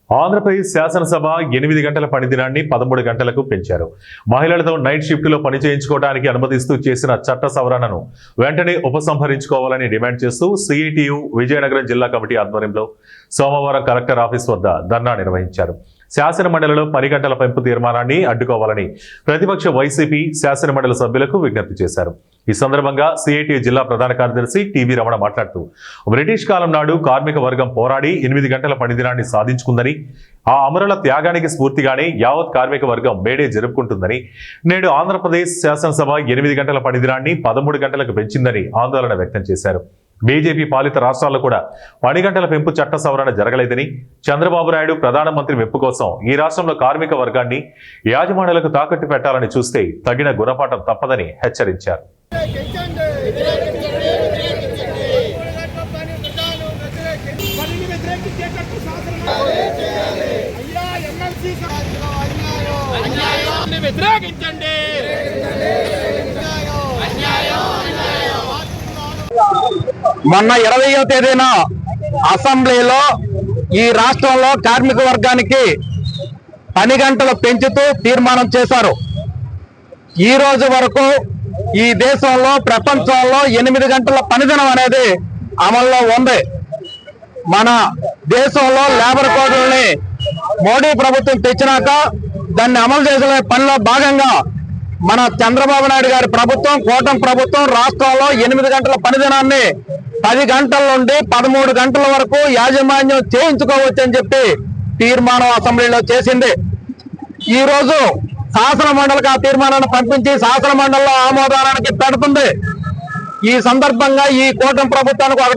ఆంధ్రప్రదేశ్ శాసనసభ 8 గంటల పని దినాన్ని 13 గంటలకు పెంచారు. మహిళలతో నైట్ షిఫ్ట్లో పని చేయించుకోవడానికి అనుమతిస్తూ చేసిన చట్ట సవరణను వెంటనే ఉపసంహరించుకోవాలని డిమాండ్ చేస్తూ సిఐటియు విజయనగరం జిల్లా కమిటీ ఆధ్వర్యంలో సోమవారం కలెక్టర్ ఆఫీస్ వద్ద ధర్నా నిర్వహించారు. శాసనమండలిలో 10 గంటల పెంపు తీర్మానాన్ని అడ్డుకోవాలని ప్రతిపక్ష వైసీపీ శాసనమండలి సభ్యులకు విజ్ఞప్తి చేశారు. ఈ సందర్భంగా సిఐటియు జిల్లా ప్రధాన కార్యదర్శి టీవీ రమణ మాట్లాడుతూ బ్రిటిష్ కాలం నాడు కార్మిక వర్గం పోరాడి 8 గంటల పని దినాన్ని సాధించుకుందని, ఆ అమరుల త్యాగానికి స్ఫూర్తిగానే యావత్ కార్మిక వర్గం మేడే జరుపుకుంటుందని, నేడు ఆంధ్రప్రదేశ్ శాసనసభ 8 గంటల పని దినాన్ని 13 గంటలకు పెంచిందని ఆందోళన వ్యక్తం చేశారు. బీజేపీ పాలిత రాష్ట్రాల్లో కూడా 10 గంటల పెంపు చట్ట సవరణ జరగలేదని, చంద్రబాబు నాయుడు ప్రధానమంత్రి మెప్పు కోసం ఈ రాష్ట్రంలో కార్మిక వర్గాన్ని యాజమాన్యాలకు తాకట్టు పెట్టాలని చూస్తే తగిన గుణపాఠం తప్పదని హెచ్చరించారు. మొన్న 20వ తేదీన అసెంబ్లీలో ఈ రాష్ట్రంలో కార్మిక వర్గానికి 10 గంటలు పెంచుతూ తీర్మానం చేశారు. ఈ రోజు వరకు ఈ దేశంలో, ప్రపంచంలో 8 గంటల పనిదినం అనేది అమల్లో ఉంది. మన దేశంలో లేబర్ కోడ్లని మోడీ ప్రభుత్వం తెచ్చినాక దాన్ని అమలు చేసే పనిలో భాగంగా మన చంద్రబాబు నాయుడు గారి ప్రభుత్వం, కూటమి ప్రభుత్వం రాష్ట్రంలో 8 గంటల పనిదినాన్ని 10 గంటల నుండి 13 గంటల వరకు యాజమాన్యం చేయించుకోవచ్చు అని చెప్పి తీర్మానం అసెంబ్లీలో చేసింది. ఈ రోజు శాసన మండలికి ఆ తీర్మానాన్ని పంపించి శాసన మండలిలో ఆమోదానికి పెడుతుంది. ఈ సందర్భంగా ఈ కూటమి ప్రభుత్వానికి ఒకటే